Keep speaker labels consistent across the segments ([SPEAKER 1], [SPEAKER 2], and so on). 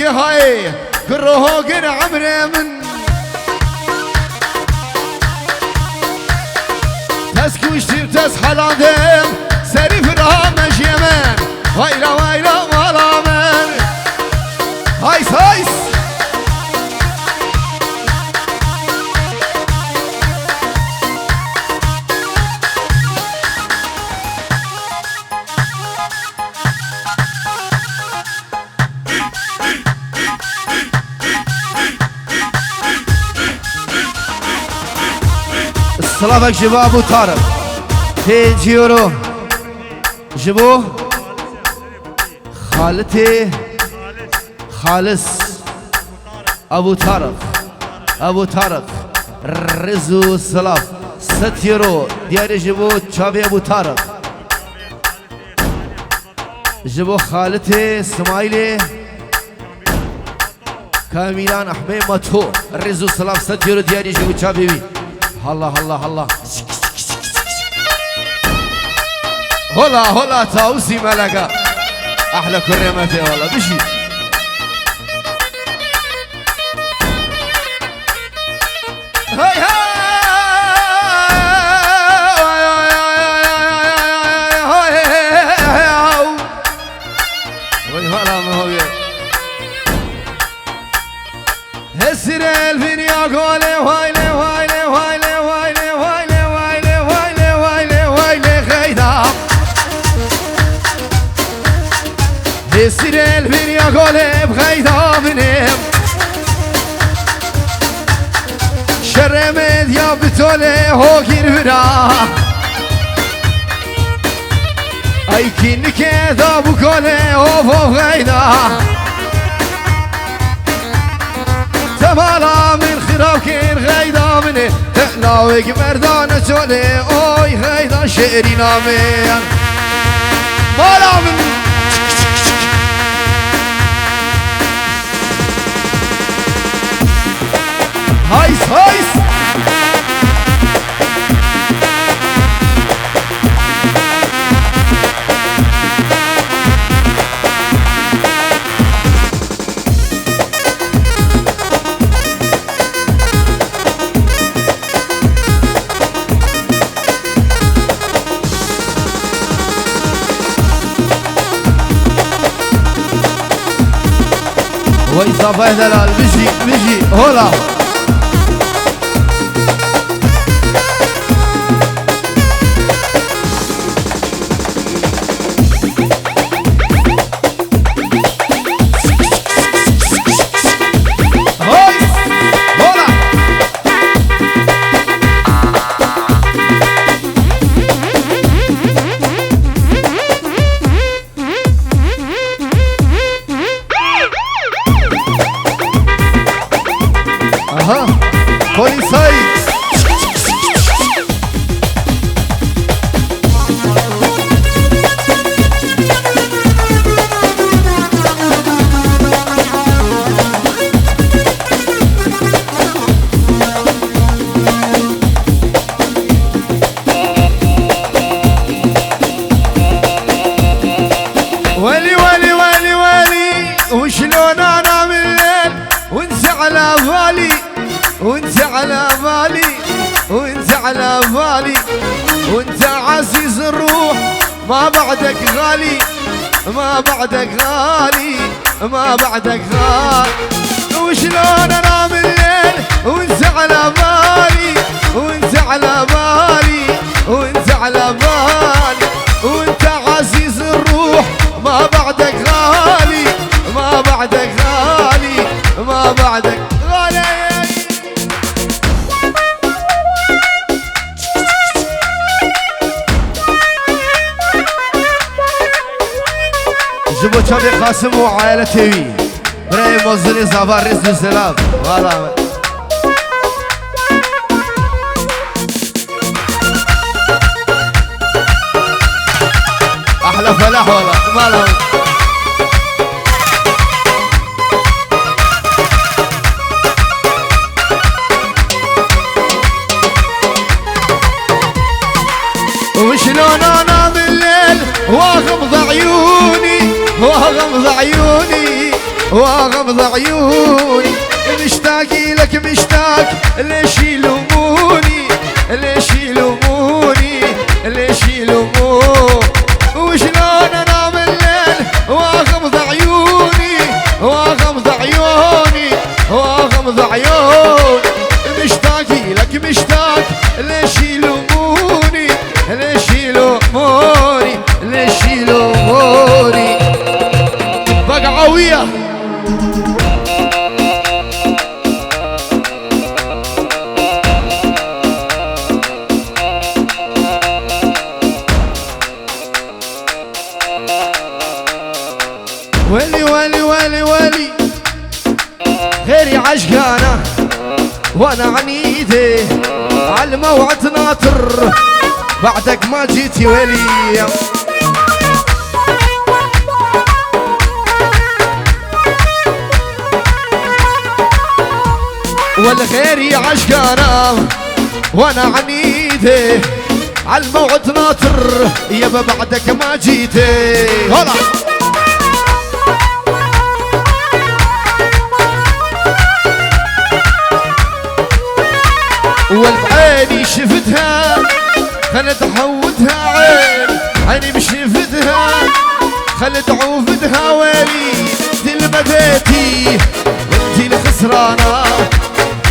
[SPEAKER 1] هاي كروه قن عمري من تسكوش تبتس حلادم سري فرامش يمن ويلا ويلا ولا من هايس هايس سلامك جبو ابو طارق 5 يورو جبو خالتي خالص ابو طارق رزو سلاف 6 يورو دياري جبو تشابي ابو طارق جبو خالتي اسماعيلي كاميلان احمد ماتو رزو سلاف 6 يورو دياري جبو تشابي بي الله الله الله هلا هلا تاوسي ملقا احلى كريمتي والله بشي هاي هاي هلا ما هو هسر الفينيا قولي وايلي وايلي وايلي يصير الفينيا قولي بغيدا منهم شرمت يا بتولي هوكين فرا اي كين كذا بقولي هوفو بغيدا تمالا من خراب كين غيدا مني تقلاوك مردانة تولي اوي غيدا شعري نامين مالا من هايس هايس وإصابة دلال بيجي هولا Polisay ولي ولي ولي ولي وشلون انا من الليل وانت على بالي وانت على بالي وانت على بالي وانت عزيز الروح ما بعدك غالي ما بعدك غالي ما بعدك غالي وشلون انا من الليل وانت على بالي وانت على بالي وانت على بالي وانت عزيز الروح ما بعدك غالي ما بعدك غالي ما بعدك غالي جبو تشابي قاسم وعائلة تيوي براي موزني زابار رزق السلام والله احلى فلاح والله ما لهم وشلون انا بالليل واغمض عيوني واغمض عيوني واغمض عيوني مشتاق لك مشتاق ليش يلوموني ليش يلوموني ليش يلوموني وشلون انام الليل واغمض عيوني واغمض عيوني واغمض عيوني مشتاق لك مشتاق ليش يلوموني ليش يلوموني ليش يلوموني بقعوية ويلي ويلي ويلي ويلي غيري عشقانة وانا عنيدي عالموعد ناطر بعدك ما جيتي ويلي والغيري عشقانة وانا عنيدي عالموعد ناطر يابا بعدك ما جيتي هلا والعيني شفتها خلت عودها عيني عيني بشفتها خلت عوفتها ويلي انت اللي بديتي وانت اللي خسرانة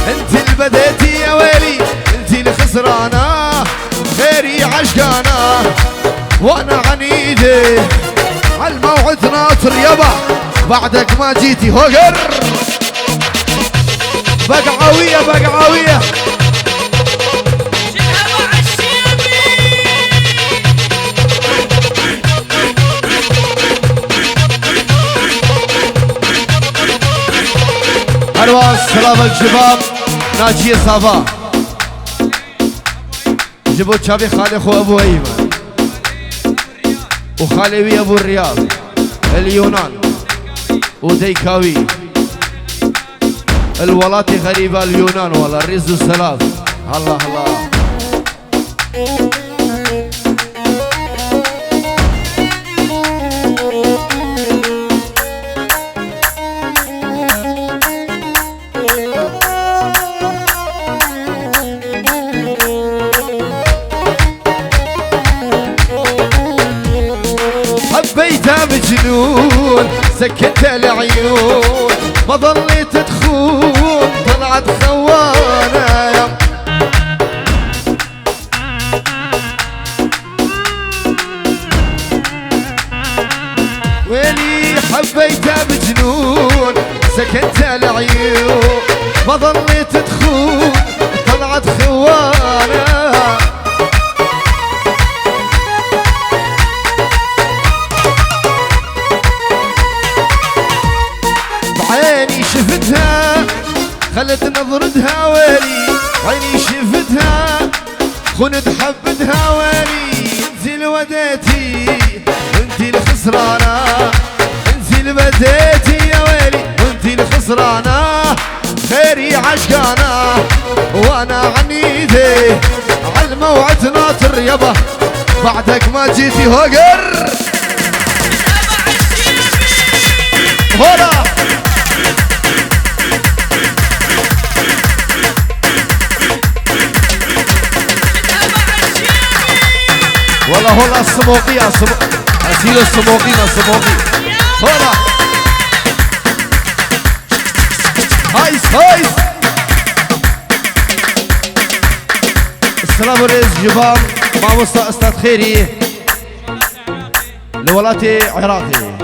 [SPEAKER 1] انت اللي بديتي يا ويلي انت اللي خسرانة غيري عشقانة وانا عنيدي عالموعد ناطر يابا بعدك ما جيتي هوجر بقعوية بقعوية أرواح سلام الشباب ناجية صافا جبو تشابي خالي خو أبو أيمن وخالي أبو الرياض اليونان وديكاوي الولاتي غريبة اليونان والله الرز الثلاث الله الله حبيتها مجنون سكت العيون ما ظليت تخون طلعت خوانة ويلي حبيتها مجنون سكت العيون ما ظليت تخون طلعت خوانة عيني شفتها خلت نظرتها ويلي عيني شفتها خنت حبتها ويلي انت اللي وديتي انت اللي خسرانة انت اللي بديتي يا ويلي انت اللي خسرانة خيري عشقانة وانا عنيدي عالموعد ناطر يابا بعدك ما جيتي هوجر هلا والله هلا السموقية أسيل السموقينا السموقي هلا هايس هايس السلام عليكم جبال مع وسط أستاذ خيري لولاتي عراقي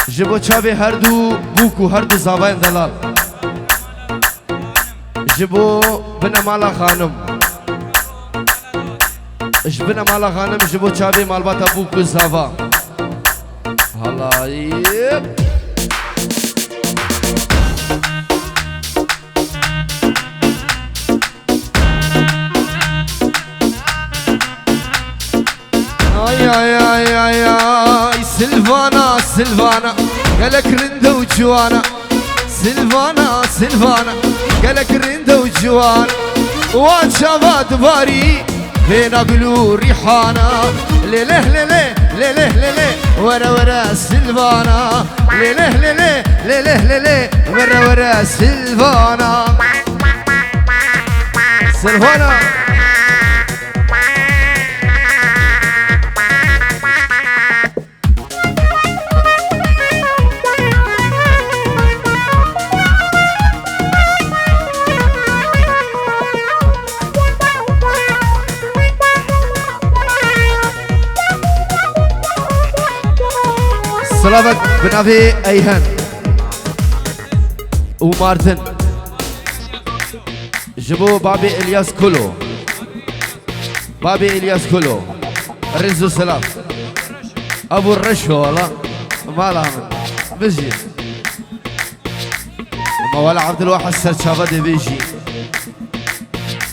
[SPEAKER 1] جبو تشابي هردو بوكو هردو زابين دلال جبو بنا مالا خانم جبنا مالا خانم جبو تشابي مالباتا بوكو زافا هلا يب اي اي اي اي اي سلفانا سلفانا قالك رنده وجوانا سلفانا سلفانا قالك رنده وجوانا وان شافات باري بين قلو ريحانا ليله ليله ليله ليله ورا ورا سلفانا ليله ليله ليله ليله ورا ورا سلفانا سلفانا سلامك بن أبي أيهن ومارتن جبو بابي إلياس كلو بابي إلياس كلو رزو سلام أبو الرشو والله ما لامن بيجي ما ولا عبد الواحد سرشابة بيجي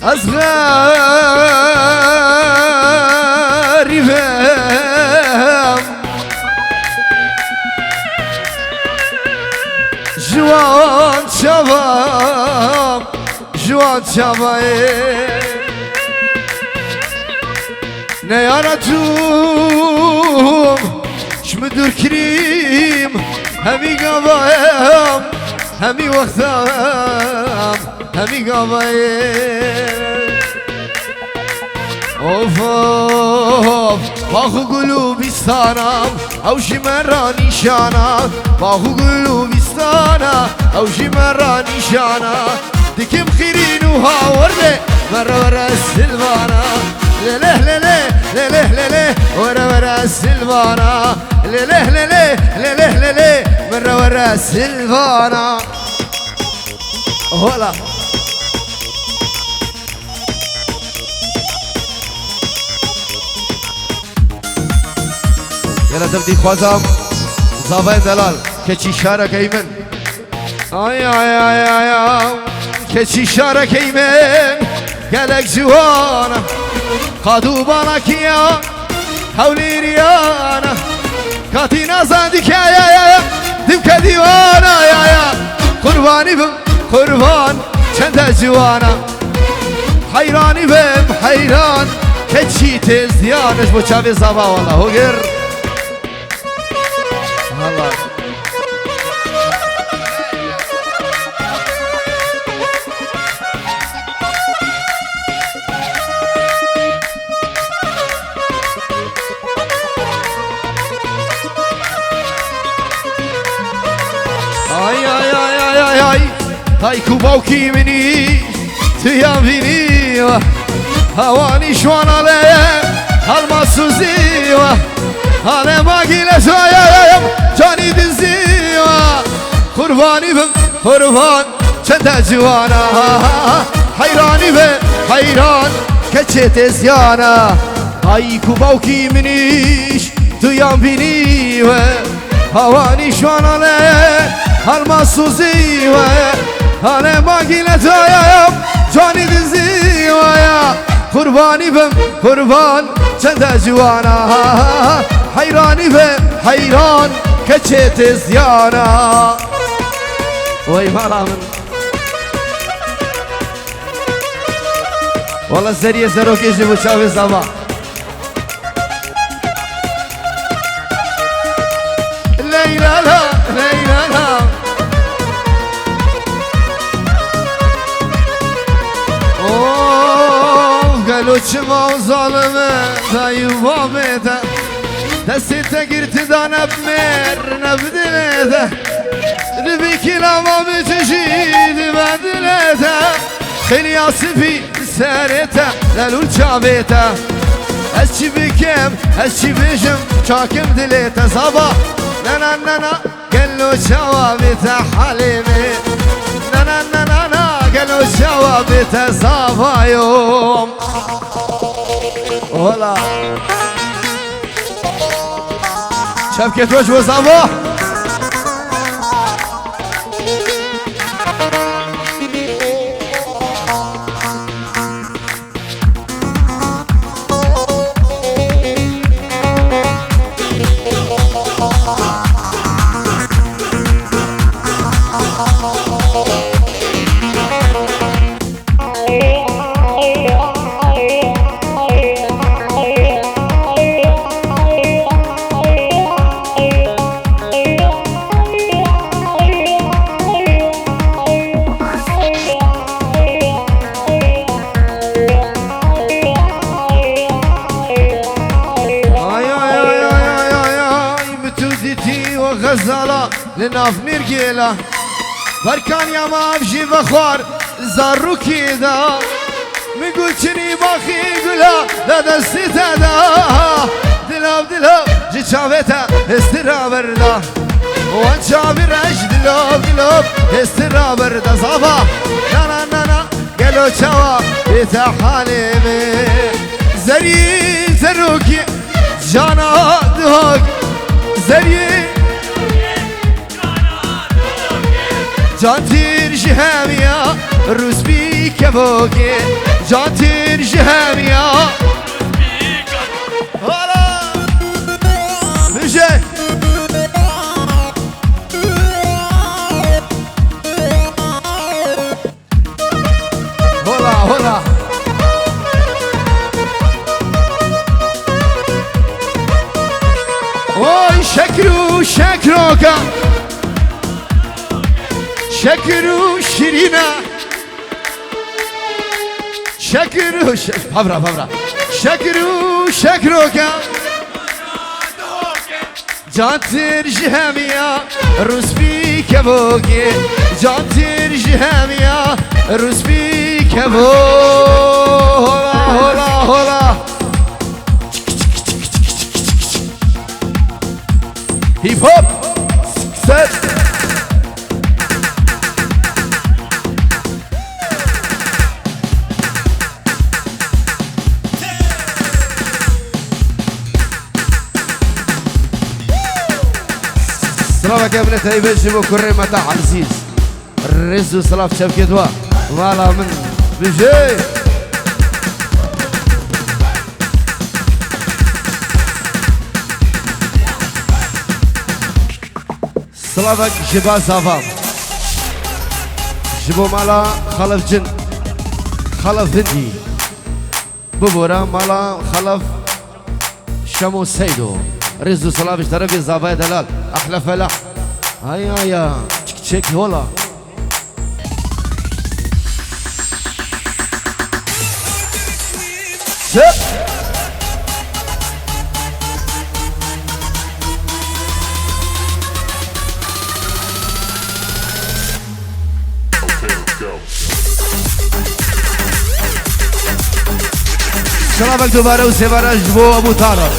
[SPEAKER 1] أصغر فهم جوان شباب جوان شباب نيارتوم شمدور كريم همي قبايم همي وقتام همي قبايم اوف اوف باخو قلوبي ستانم او شمراني شانم باخو قلوبي ستانم او شمراني شانم دكم خيرين وهاورده مرة ورا السلفانا لله لله لله لله ورا ورا السلفانا لله لله لله لله مرة ورا السلفانا هلا يلا تبدي خوازم زابين دلال كشي شارك ايمن اي اي اي اي كشي شارك ايمن قالك جوانا قادو بالك يا حولي ريانا كاتي نازندك يا دمك ديوانا يا قرباني بم قربان چند جوانا حيراني بم حيران كشي تزيانش بو چاوي زابا والله هوگر الله ay ay ay ay ay ay ay kubauki mini tuya vini havani şuan ale almasuzi ale magile soyayım cani dizi kurbani bim kurban çende civana hayrani be hayran keçe tezyana ay kubauki mini tuya vini havani şuan ale almasuzi ale magile soyayım cani dizi kurbani bim kurban çende civana hayrani be hayran keçe tezyana vay maramın والله زریه زروکیش bu çavi zama Leyla la Leyla la قالوا ظالمه دايوا بيته دستي قرت دانا بمر نبدلته ربيك لما بتجيد بدلته خلياسي في سارته لالول جابته هسي بكم هسي بجم شاكم دليته صبا نانا نانا قالوا جوابته حليمي نانا نانا قالوا جوابته صبا يوم ولا شبكة وجه وصباح غزالة لناف نرجيلة بركان يا ما بجي بخار زارو كيدا مقول شني باخي قولا لا دستي تدا دلاب دلاب جي شافيتا استرا بردا وان شافي رش دلاب دلاب استرا بردا صافا نانا نانا قالوا شوا بيتا حالي زري زروكي جانا دهوك زري جانتير جهاميا روز بي كبوكي جانتير جهاميا هلا بجي هلا هلا اوي شكرو شكروكا شكرو شيرينا شكرو فبرا فبرا شكرو شكروكا جانتر جهاميا روز بي كبوكي جانتر جهاميا روز بي كبو هلا هلا هلا هيب هوب سيت سلامك يا ابن تايبه جيبو كريمة تاع عزيز الرز وسلاف شبكتوا مالا من بجي سلامك جبا زافام جيبو مالا خلف جن خلف هندي ببورا مالا خلف شمو سيدو رزو سلافش تربي زافاي دلال احلى فلاح هيا هيا تشك تشك هولا شب سلامك دوباره وسيباره جبو ابو طارق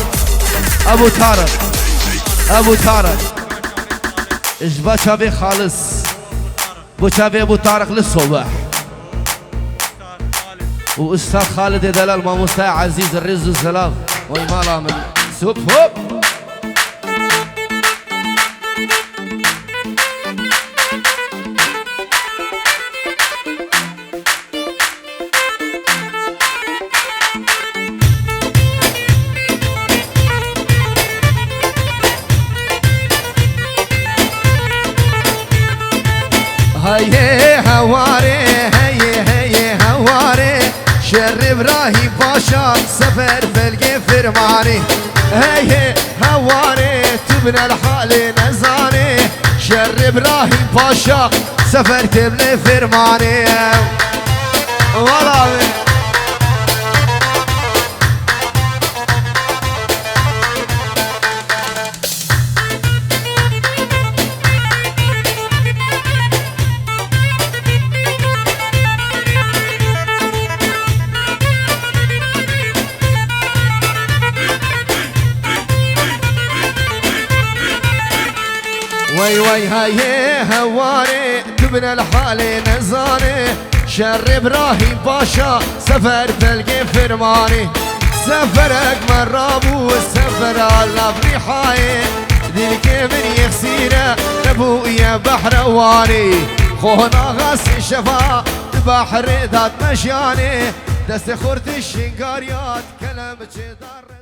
[SPEAKER 1] ابو طارق ابو طارق اجبا شابي خالص بو شابي ابو طارق للصبح واستاذ خالد دلال ما مستاع عزيز الرز والسلام ويمالا من سوب هوب هاي هواري هاي هواري شر ابراهيم باشا سفر فلقي فرماني هاي هواري تبنى الحال نزاني شر ابراهيم باشا سفر تبني فرماني والله وي وي هاي هواري تبنى الحال نزاني شر ابراهيم باشا سفر فلقي فرماني سفرك مرابو سفر على بريحاي ديك من يخسينا نبويا بحرواني خونا غسي شفا بحر ذات مشياني دست خورت الشنقاريات كلام جدار